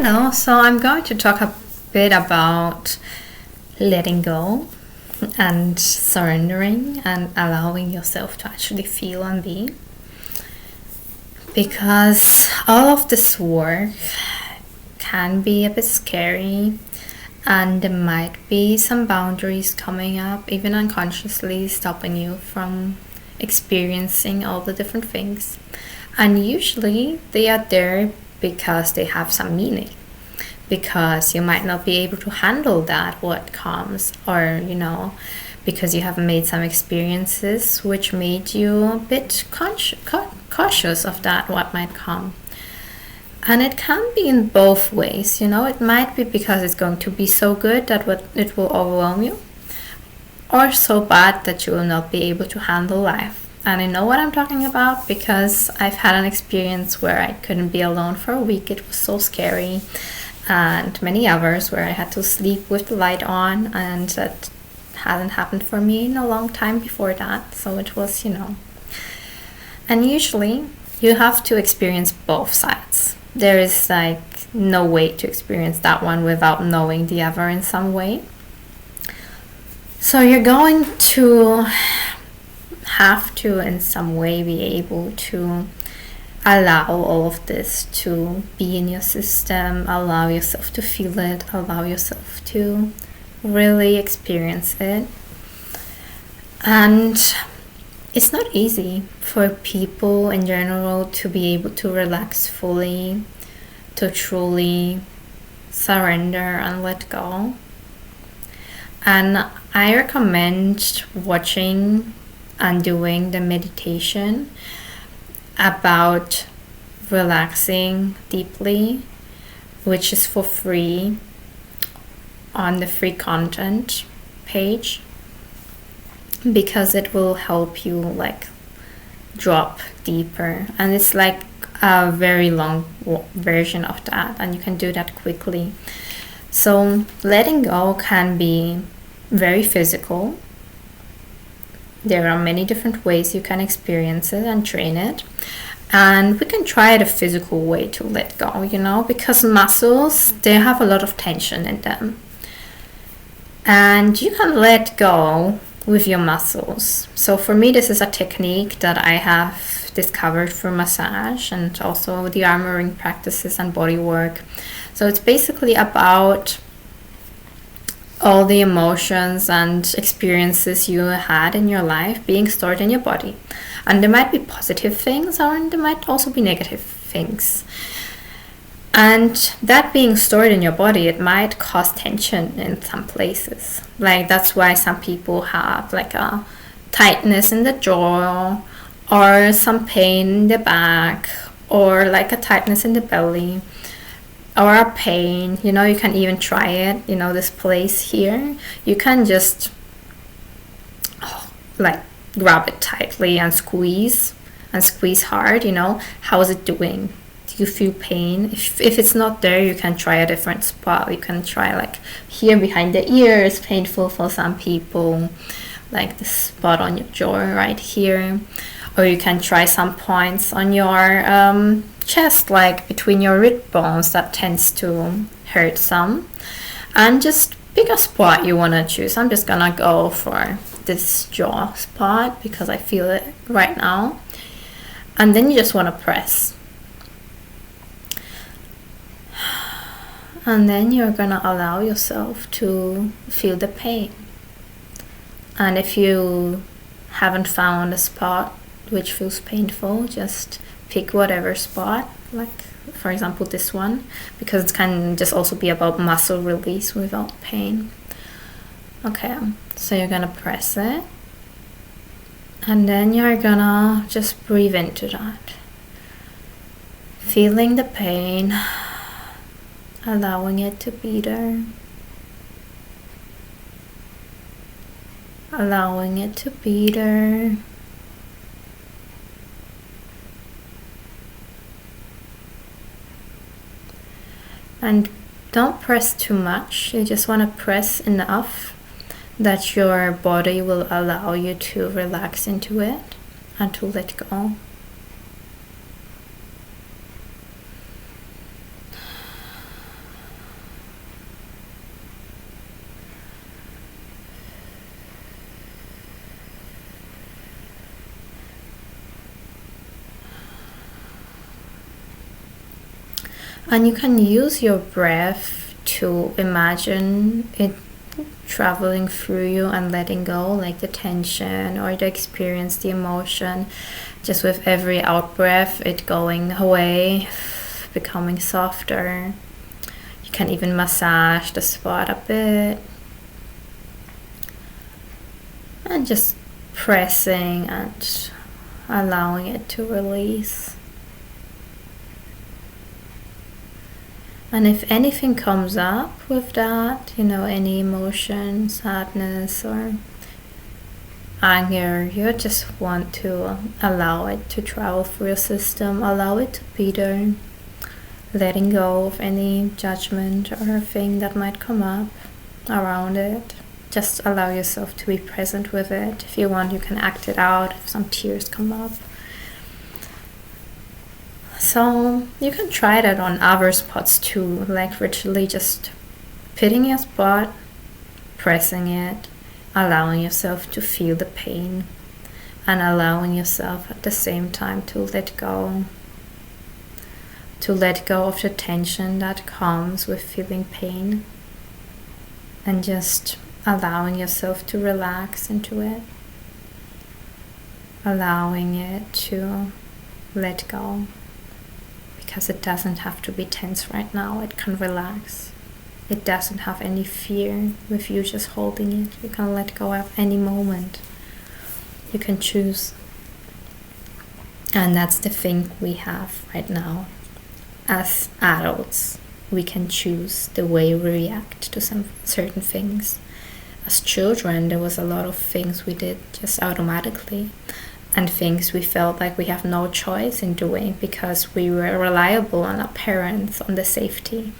Hello, so I'm going to talk a bit about letting go and surrendering and allowing yourself to actually feel and be. Because all of this work can be a bit scary, and there might be some boundaries coming up, even unconsciously stopping you from experiencing all the different things. And usually they are there because they have some meaning, because you might not be able to handle that what comes, or because you have made some experiences which made you a bit cautious of that what might come. And it can be in both ways. It might be because it's going to be so good that it will overwhelm you, or so bad that you will not be able to handle life. And I know what I'm talking about because I've had an experience where I couldn't be alone for a week. It was so scary. And many hours where I had to sleep with the light on, and that hadn't happened for me in a long time before that. So it was, And usually you have to experience both sides. There is no way to experience that one without knowing the other in some way. So you're going to have to in some way be able to allow all of this to be in your system, allow yourself to feel it, allow yourself to really experience it. And it's not easy for people in general to be able to relax fully, to truly surrender and let go. And I recommend watching and doing the meditation about relaxing deeply, which is for free on the free content page, because it will help you drop deeper. And it's a very long version of that, and you can do that quickly. So letting go can be very physical. There are many different ways you can experience it and train it. And we can try the physical way to let go, because muscles, they have a lot of tension in them. And you can let go with your muscles. So for me, this is a technique that I have discovered through massage and also the armoring practices and body work. So it's basically about all the emotions and experiences you had in your life being stored in your body. And there might be positive things, or there might also be negative things. And that being stored in your body, it might cause tension in some places. That's why some people have a tightness in the jaw, or some pain in the back, or a tightness in the belly, or a pain. You can even try it. This place here, you can just grab it tightly and squeeze hard. How is it doing? Do you feel pain? If it's not there, you can try a different spot. You can try here behind the ear is painful for some people, the spot on your jaw right here. Or you can try some points on your chest, between your rib bones, that tends to hurt some. And just pick a spot you want to choose. I'm just gonna go for this jaw spot because I feel it right now. And then you just want to press. And then you're gonna allow yourself to feel the pain. And if you haven't found a spot which feels painful, just pick whatever spot, for example this one, because it can just also be about muscle release without pain. Okay, so you're gonna press it, and then you're gonna just breathe into that, feeling the pain, allowing it to be there, allowing it to be there. And don't press too much. You just want to press enough that your body will allow you to relax into it and to let go. And you can use your breath to imagine it traveling through you and letting go, like the tension or the experience, the emotion. Just with every out breath, it going away, becoming softer. You can even massage the spot a bit. And just pressing and allowing it to release. And if anything comes up with that, any emotion, sadness or anger, you just want to allow it to travel through your system, allow it to be there, letting go of any judgment or thing that might come up around it. Just allow yourself to be present with it. If you want, you can act it out if some tears come up. So you can try that on other spots too, like literally just pitting your spot, pressing it, allowing yourself to feel the pain, and allowing yourself at the same time to let go. To let go of the tension that comes with feeling pain, and just allowing yourself to relax into it, allowing it to let go, because it doesn't have to be tense right now. It can relax. It doesn't have any fear with you just holding it. You can let go at any moment. You can choose. And that's the thing we have right now. As adults, we can choose the way we react to some certain things. As children, there was a lot of things we did just automatically, and things we felt like we have no choice in doing because we were reliable on our parents, on the safety.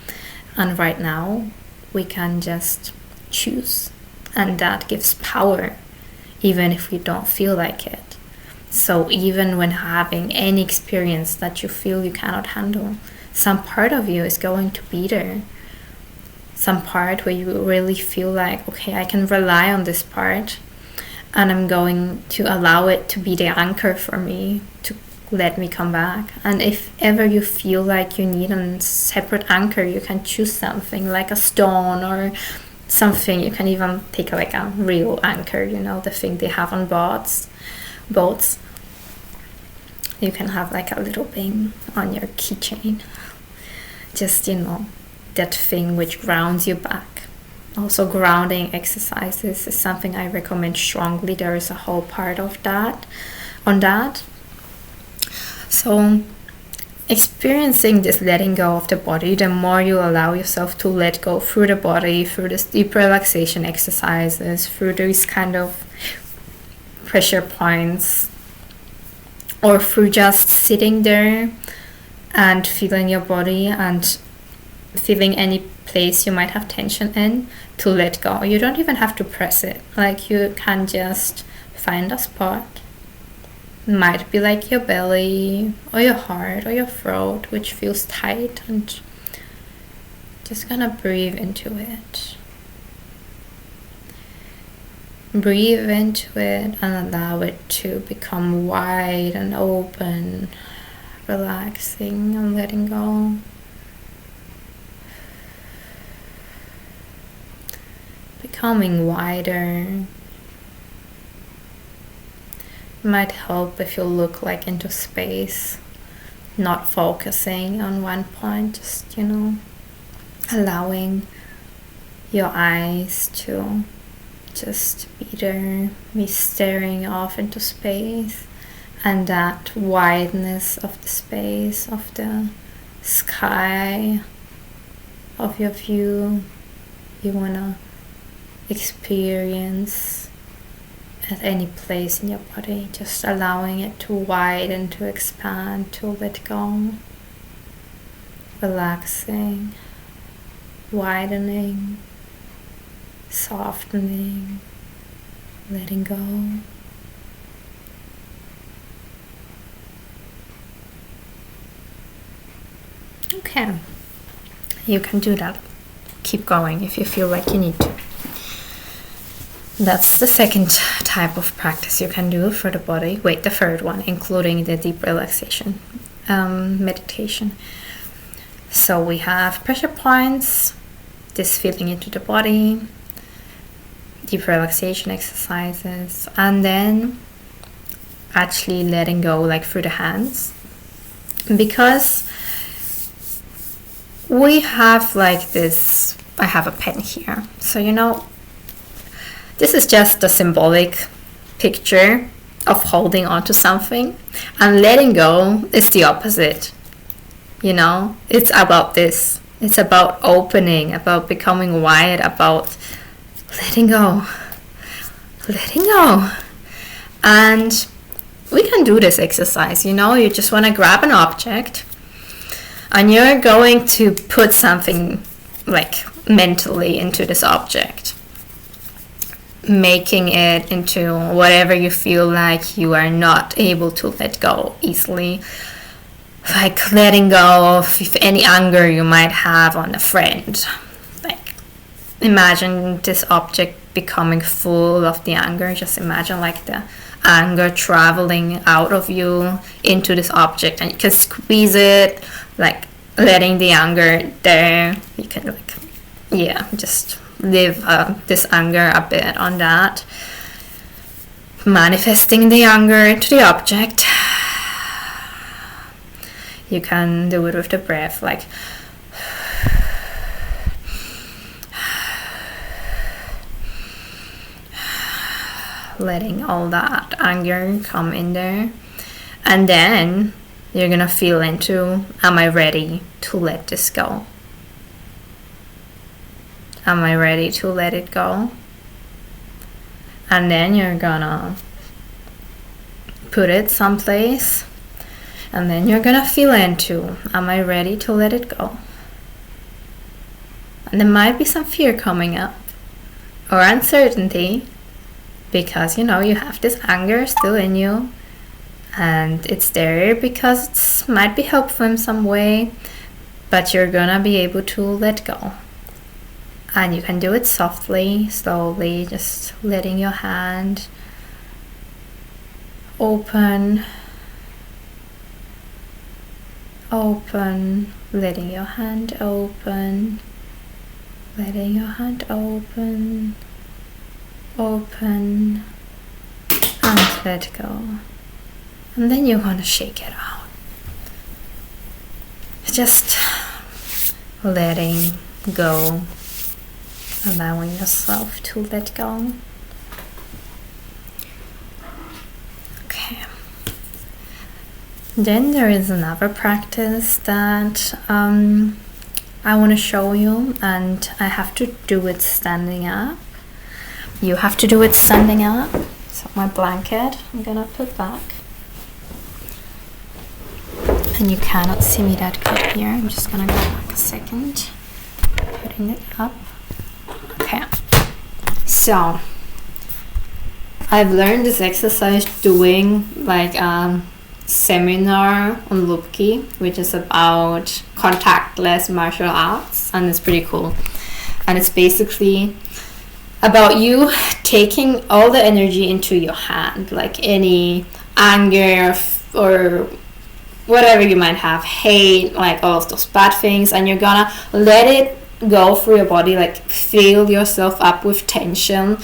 And right now, we can just choose, and that gives power, even if we don't feel like it. So even when having any experience that you feel you cannot handle, some part of you is going to be there. Some part where you really feel like, okay, I can rely on this part, and I'm going to allow it to be the anchor for me, to let me come back. And if ever you feel like you need a separate anchor, you can choose something like a stone or something. You can even take like a real anchor, the thing they have on boats. You can have like a little thing on your keychain. Just, that thing which grounds you back. Also, grounding exercises is something I recommend strongly. There is a whole part of that on that. So experiencing this letting go of the body, the more you allow yourself to let go through the body, through this deep relaxation exercises, through these kind of pressure points, or through just sitting there and feeling your body and feeling any place you might have tension in, to let go. You don't even have to press it. Like, you can just find a spot. Might be like your belly or your heart or your throat, which feels tight, and just gonna breathe into it. Breathe into it and allow it to become wide and open, relaxing and letting go. Becoming wider. Might help if you look like into space, not focusing on one point, just allowing your eyes to just be there, be staring off into space, and that wideness of the space, of the sky, of your view, you wanna experience at any place in your body, just allowing it to widen, to expand, to let go, relaxing, widening, softening, letting go. Okay, you can do that. Keep going if you feel like you need to. That's the second type of practice you can do for the body. Wait, the third one, including the deep relaxation meditation. So we have pressure points, this feeling into the body, deep relaxation exercises, and then actually letting go like through the hands, because we have like this, I have a pen here, so this is just a symbolic picture of holding on to something, and letting go is the opposite. It's about this. It's about opening, about becoming wide, about letting go. And we can do this exercise. You just want to grab an object, and you're going to put something like mentally into this object, making it into whatever you feel like you are not able to let go easily. Like letting go of any anger you might have on a friend. Like imagine this object becoming full of the anger. Just imagine like the anger traveling out of you into this object, and you can squeeze it, like letting the anger there. You can just leave this anger a bit on that, manifesting the anger into the object. You can do it with the breath, like letting all that anger come in there. And then you're gonna feel into, am I ready to let this go? Am I ready to let it go? And then you're gonna put it someplace, and then you're gonna feel into, am I ready to let it go? And there might be some fear coming up, or uncertainty, because you have this anger still in you, and it's there because it might be helpful in some way, but you're gonna be able to let go. And you can do it softly, slowly, just letting your hand open, letting your hand open, letting your hand open, and let go. And then you want to shake it out. Just letting go, allowing yourself to let go. Okay. Then there is another practice that I want to show you, and I have to do it standing up. You have to do it standing up. So my blanket, I'm gonna put back. And you cannot see me that good here. I'm just gonna go back a second. Putting it up. Okay. So I've learned this exercise doing like seminar on Lupki, which is about contactless martial arts, and it's pretty cool. And it's basically about you taking all the energy into your hand, like any anger or whatever you might have, hate, like all of those bad things, and you're gonna let it go through your body, like fill yourself up with tension,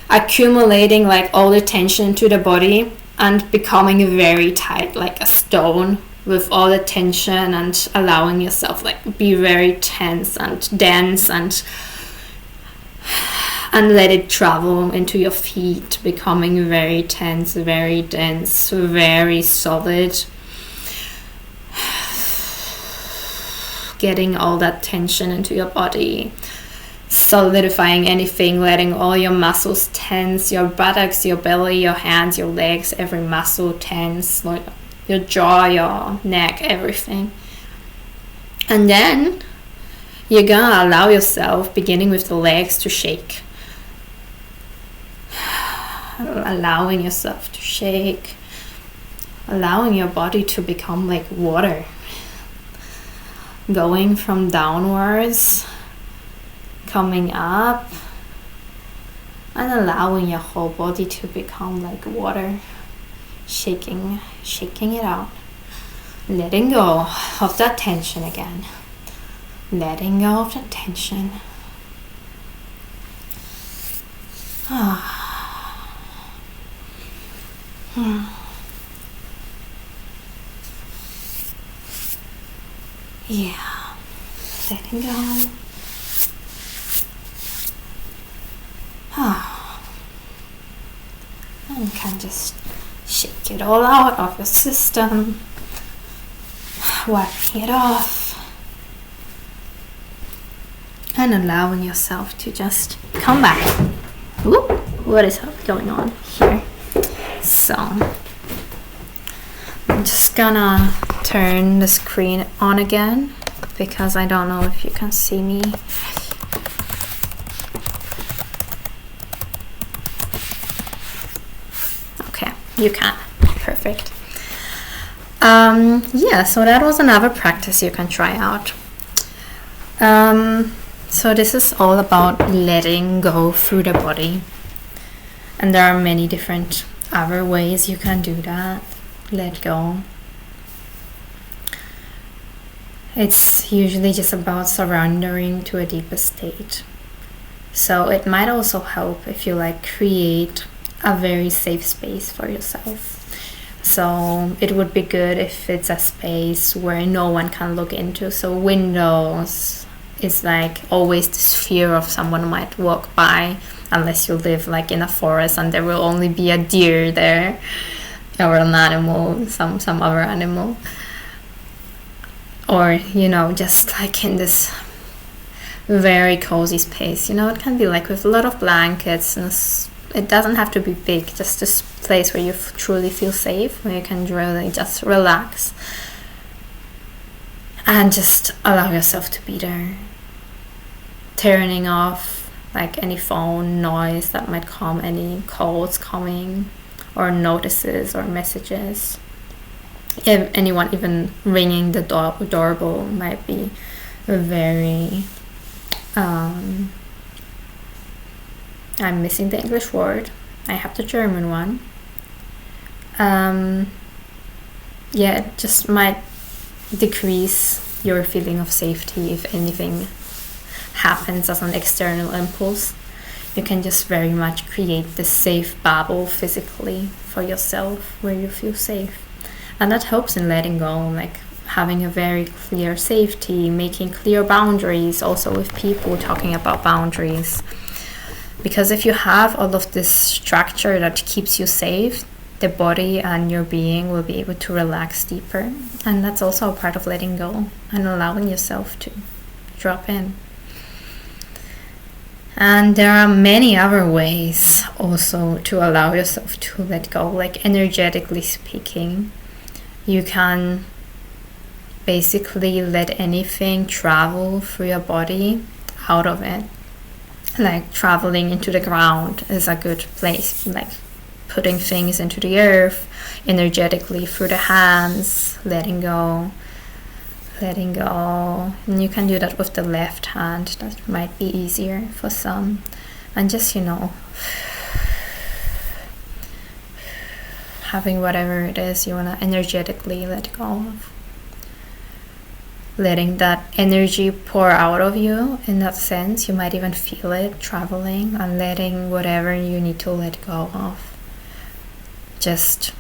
accumulating like all the tension into the body and becoming very tight, like a stone, with all the tension, and allowing yourself like be very tense and dense, and let it travel into your feet, becoming very tense, very dense, very solid, getting all that tension into your body, solidifying anything, letting all your muscles tense, your buttocks, your belly, your hands, your legs, every muscle tense, like your jaw, your neck, everything. And then you're gonna allow yourself, beginning with the legs, to shake. Allowing yourself to shake, allowing your body to become like water, going from downwards, coming up, and allowing your whole body to become like water, shaking it out, letting go of that tension again, letting go of the tension. Yeah, letting go. And you can just shake it all out of your system, wiping it off, and allowing yourself to just come back. Whoop, what is going on here? So, I'm just gonna turn the screen on again because I don't know if you can see me. Okay, you can. Perfect. Yeah, so that was another practice you can try out. So this is all about letting go through the body. And there are many different other ways you can do that. Let go. It's usually just about surrendering to a deeper state. So it might also help if you create a very safe space for yourself. So it would be good if it's a space where no one can look into. So windows is always this fear of someone might walk by, unless you live in a forest and there will only be a deer there or an animal, some other animal. Or, just in this very cozy space. It can be with a lot of blankets, and it doesn't have to be big, just this place where you truly feel safe, where you can really just relax and just allow yourself to be there. Turning off any phone noise that might come, any calls coming, or notices or messages. If anyone even ringing the doorbell might be very I'm missing the English word. I have the German one. It just might decrease your feeling of safety if anything happens as an external impulse. You can just very much create this safe bubble physically for yourself where you feel safe. And that helps in letting go, having a very clear safety, making clear boundaries, also with people, talking about boundaries. Because if you have all of this structure that keeps you safe, the body and your being will be able to relax deeper. And that's also a part of letting go and allowing yourself to drop in. And there are many other ways also to allow yourself to let go, energetically speaking. You can basically let anything travel through your body out of it. Traveling into the ground is a good place, putting things into the earth energetically through the hands, letting go. And you can do that with the left hand. That might be easier for some. And just, having whatever it is you want to energetically let go of. Letting that energy pour out of you in that sense. You might even feel it traveling, and letting whatever you need to let go of just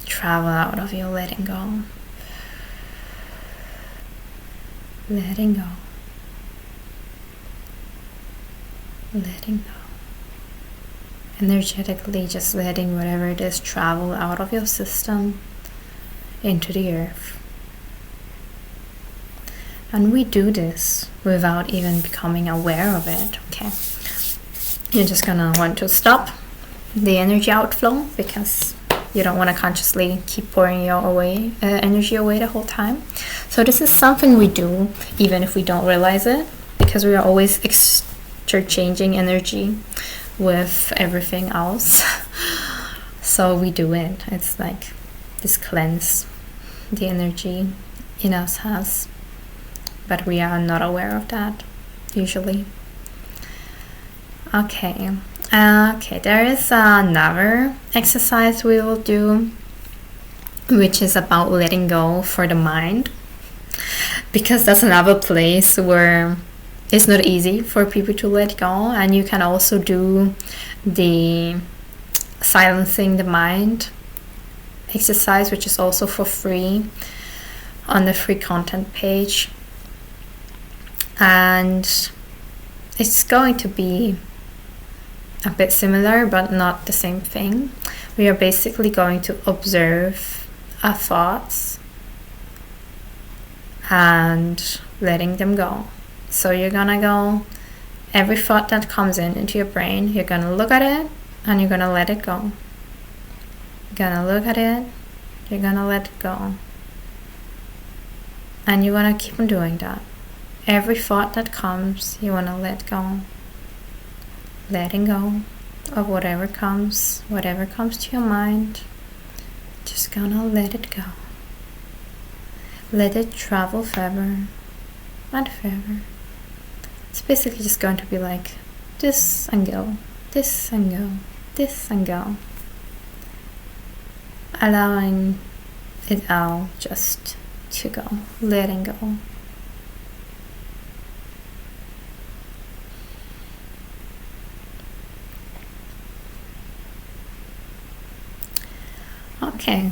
travel out of you, letting go. Letting go. Letting go. Energetically just letting whatever it is travel out of your system into the earth. And we do this without even becoming aware of it, okay? You're just gonna want to stop the energy outflow because you don't want to consciously keep pouring your energy away the whole time. So this is something we do even if we don't realize it, because we are always exchanging energy with everything else. So we do it. It's this cleanse the energy in us has. But we are not aware of that, usually. Okay, there is another exercise we will do, which is about letting go for the mind. because that's another place where it's not easy for people to let go. And you can also do the silencing the mind exercise, which is also for free on the free content page. And it's going to be a bit similar but not the same thing. We are basically going to observe our thoughts and letting them go. So you're gonna go, every thought that comes into your brain, you're gonna look at it and you're gonna let it go. You're gonna look at it, you're gonna let it go. And you wanna keep on doing that. Every thought that comes, you wanna let go. Letting go of whatever comes to your mind. Just gonna let it go. Let it travel further and further. It's basically just going to be like this and go, this and go, this and go. Allowing it all just to go, letting go. Okay,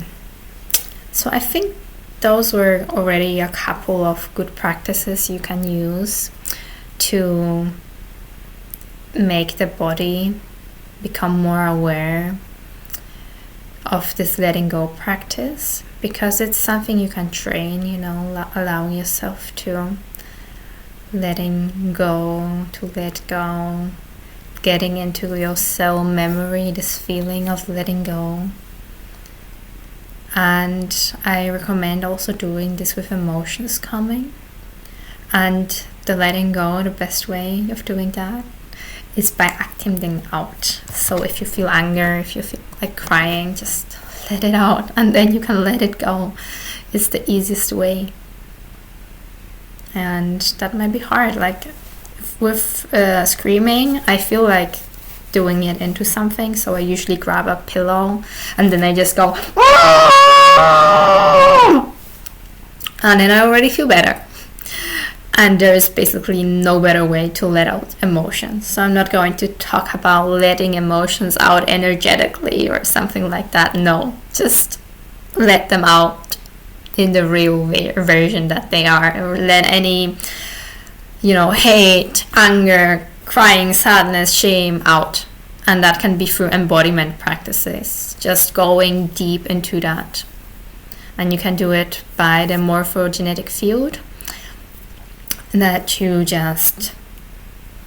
so I think those were already a couple of good practices you can use to make the body become more aware of this letting go practice, because it's something you can train, allowing yourself to letting go, to let go, getting into your cell memory, this feeling of letting go. And I recommend also doing this with emotions coming. And the letting go, the best way of doing that is by acting them out. So if you feel anger, if you feel like crying, just let it out and then you can let it go. It's the easiest way. And that might be hard. Like with screaming, I feel like doing it into something, so I usually grab a pillow and then I just go and then I already feel better. And there is basically no better way to let out emotions. So I'm not going to talk about letting emotions out energetically or something like that. No, just let them out in the real version that they are. Or let any, hate, anger, crying, sadness, shame out. And that can be through embodiment practices, just going deep into that. And you can do it by the morphogenetic field, that you just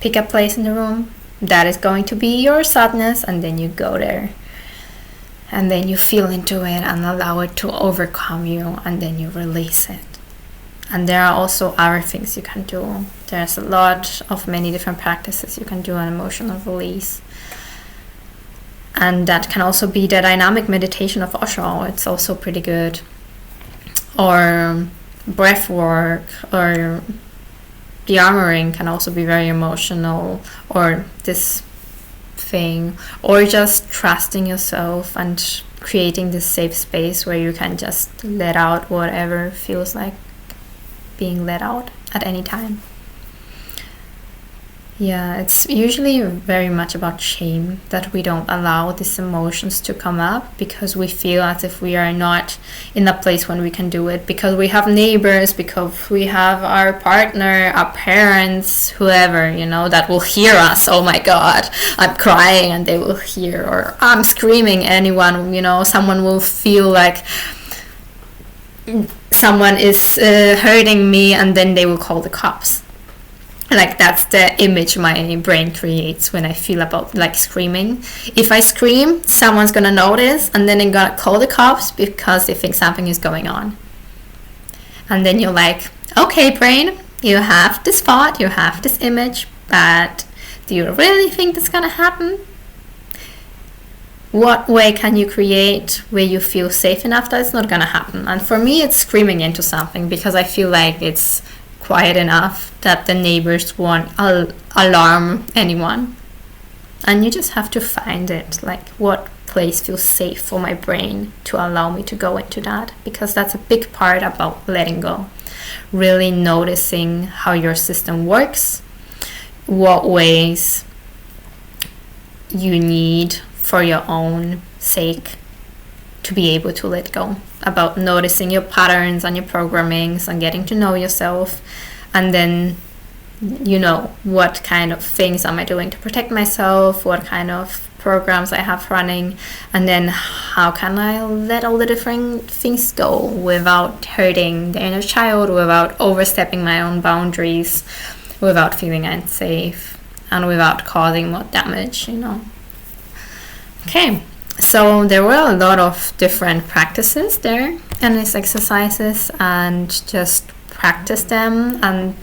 pick a place in the room that is going to be your sadness, and then you go there. And then you feel into it and allow it to overcome you, and then you release it. And there are also other things you can do. There's a lot of many different practices you can do on emotional release. And that can also be the dynamic meditation of Osho. It's also pretty good. Or breath work, or the armoring can also be very emotional, or this thing, or just trusting yourself and creating this safe space where you can just let out whatever feels like being let out at any time. Yeah, it's usually very much about shame that we don't allow these emotions to come up, because we feel as if we are not in a place when we can do it, because we have neighbors, because we have our partner, our parents, whoever, that will hear us. Oh my God, I'm crying and they will hear, or I'm screaming, anyone, someone will feel like someone is hurting me, and then they will call the cops. Like that's the image my brain creates when I feel about like screaming. If I scream, someone's gonna notice, and then they're gonna call the cops because they think something is going on. And then you're like, okay, brain, you have this thought, you have this image, but do you really think that's gonna happen? What way can you create where you feel safe enough that it's not gonna happen? And for me, it's screaming into something, because I feel like it's quiet enough that the neighbors won't alarm anyone. And you just have to find it, like what place feels safe for my brain to allow me to go into that, because that's a big part about letting go. really noticing how your system works, what ways you need for your own sake to be able to let go, about noticing your patterns and your programmings and getting to know yourself, and then what kind of things am I doing to protect myself, what kind of programs I have running, and then how can I let all the different things go without hurting the inner child, without overstepping my own boundaries, without feeling unsafe, and without causing more damage. Okay, so there were a lot of different practices there in these exercises, and just practice them and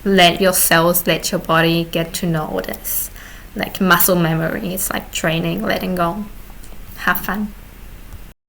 let your cells, let your body get to know this. Like muscle memory, it's like training, letting go. Have fun.